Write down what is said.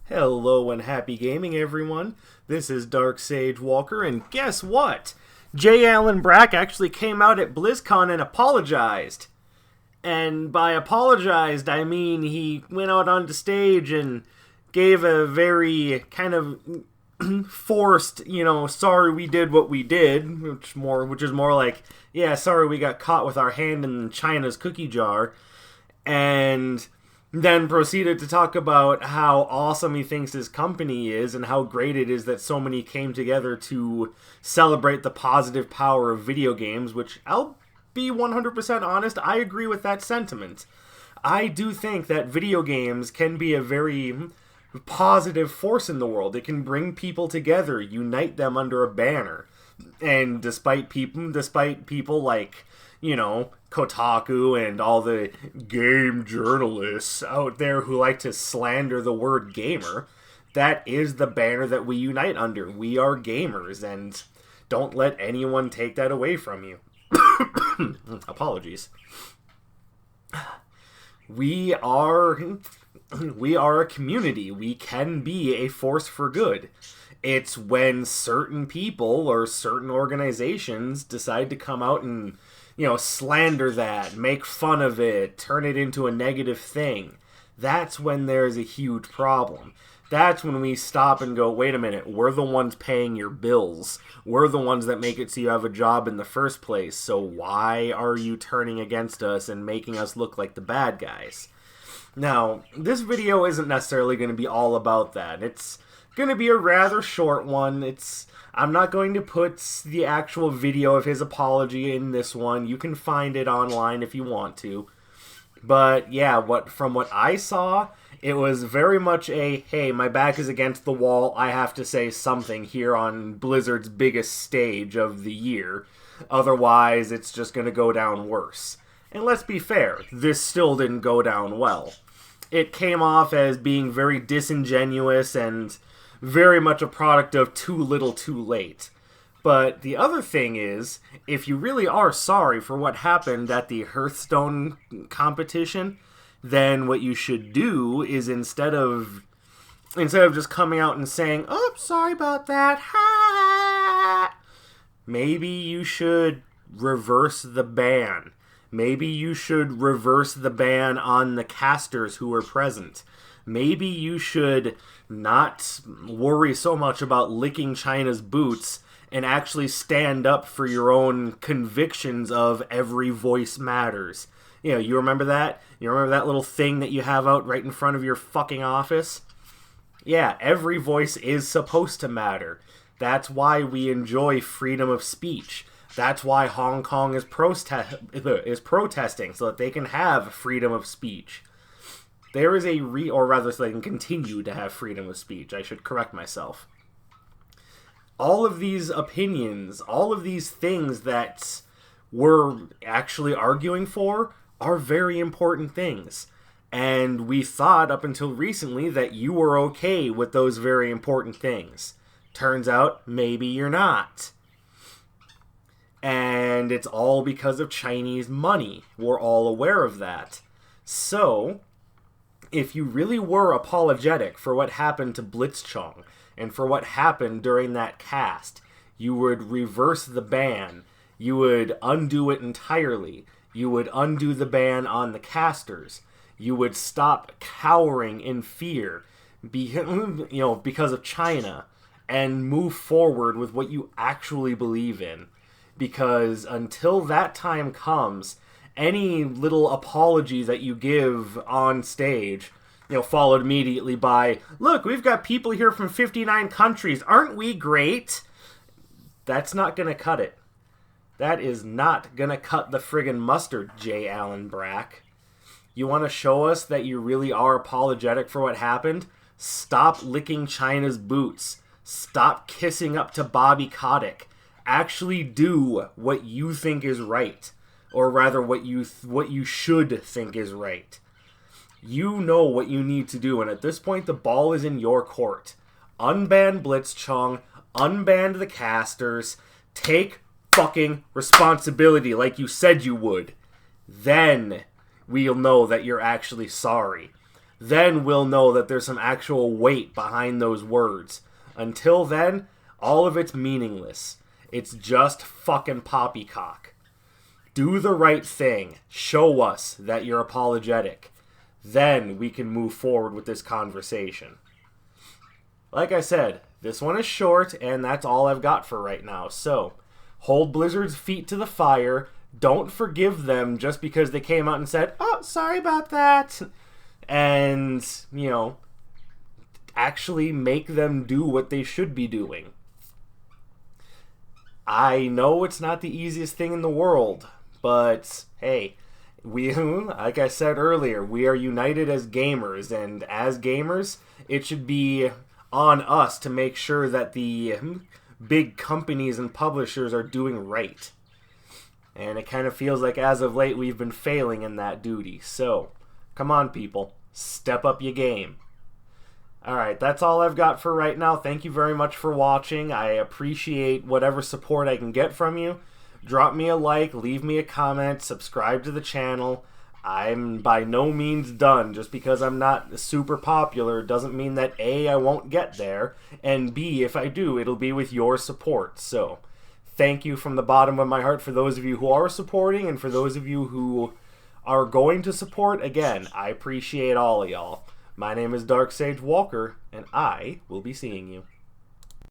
Hello and happy gaming, everyone. This is Dark Sage Walker, and guess what? J. Allen Brack actually came out at BlizzCon and apologized. And by apologized, I mean he went out onto stage and gave a very kind of forced, sorry we did what we did, which is more like, yeah, sorry we got caught with our hand in China's cookie jar. And then proceeded to talk about how awesome he thinks his company is and how great it is that so many came together to celebrate the positive power of video games, which I'll be 100% honest, I agree with that sentiment. I do think that video games can be a very positive force in the world. It can bring people together, unite them under a banner. And despite people like, Kotaku and all the game journalists out there who like to slander the word gamer, that is the banner that we unite under. We are gamers, and don't let anyone take that away from you. Apologies. We are a community. We can be a force for good. It's when certain people or certain organizations decide to come out and slander that, make fun of it, turn it into a negative thing. That's when there's a huge problem. That's when we stop and go, wait a minute, we're the ones paying your bills. We're the ones that make it so you have a job in the first place. So why are you turning against us and making us look like the bad guys? Now, this video isn't necessarily going to be all about that. It's going to be a rather short one. I'm not going to put the actual video of his apology in this one. You can find it online if you want to. But yeah, from what I saw, it was very much a, hey, my back is against the wall, I have to say something here on Blizzard's biggest stage of the year. Otherwise, it's just going to go down worse. And let's be fair, this still didn't go down well. It came off as being very disingenuous and very much a product of too little too late. But the other thing is, if you really are sorry for what happened at the Hearthstone competition, then what you should do is instead of just coming out and saying, oh, sorry about that, ha, maybe you should reverse the ban. Maybe you should reverse the ban on the casters who were present. Maybe you should not worry so much about licking China's boots and actually stand up for your own convictions of every voice matters. You remember that? You remember that little thing that you have out right in front of your fucking office? Yeah, every voice is supposed to matter. That's why we enjoy freedom of speech. That's why Hong Kong is protesting, so that they can have freedom of speech. There is or rather so they can continue to have freedom of speech. I should correct myself. All of these opinions, all of these things that we're actually arguing for are very important things. And we thought up until recently that you were okay with those very important things. Turns out, maybe you're not. And it's all because of Chinese money. We're all aware of that. So, if you really were apologetic for what happened to Blitzchung and for what happened during that cast, you would reverse the ban. You would undo it entirely. You would undo the ban on the casters. You would stop cowering in fear because of China and move forward with what you actually believe in. Because until that time comes, any little apology that you give on stage, followed immediately by, look, we've got people here from 59 countries, aren't we great? That's not gonna cut it. That is not gonna cut the friggin' mustard, J. Allen Brack. You want to show us that you really are apologetic for what happened? Stop licking China's boots. Stop kissing up to Bobby Kotick. Actually do what you think is right. Or rather, what you should think is right. You know what you need to do, and at this point, the ball is in your court. Unban Blitzchung, unban the casters, take fucking responsibility like you said you would. Then we'll know that you're actually sorry. Then we'll know that there's some actual weight behind those words. Until then, all of it's meaningless. It's just fucking poppycock. Do the right thing. Show us that you're apologetic. Then we can move forward with this conversation. Like I said, this one is short, and that's all I've got for right now. So, hold Blizzard's feet to the fire. Don't forgive them just because they came out and said, "Oh, sorry about that." And, you know, actually make them do what they should be doing. I know it's not the easiest thing in the world, but hey, like I said earlier, we are united as gamers, and as gamers, it should be on us to make sure that the big companies and publishers are doing right. And it kind of feels like as of late we've been failing in that duty. So, come on people, step up your game. Alright, that's all I've got for right now. Thank you very much for watching. I appreciate whatever support I can get from you. Drop me a like, leave me a comment, subscribe to the channel. I'm by no means done. Just because I'm not super popular doesn't mean that A, I won't get there, and B, if I do, it'll be with your support. So, thank you from the bottom of my heart for those of you who are supporting, and for those of you who are going to support. Again, I appreciate all of y'all. My name is Dark Sage Walker, and I will be seeing you.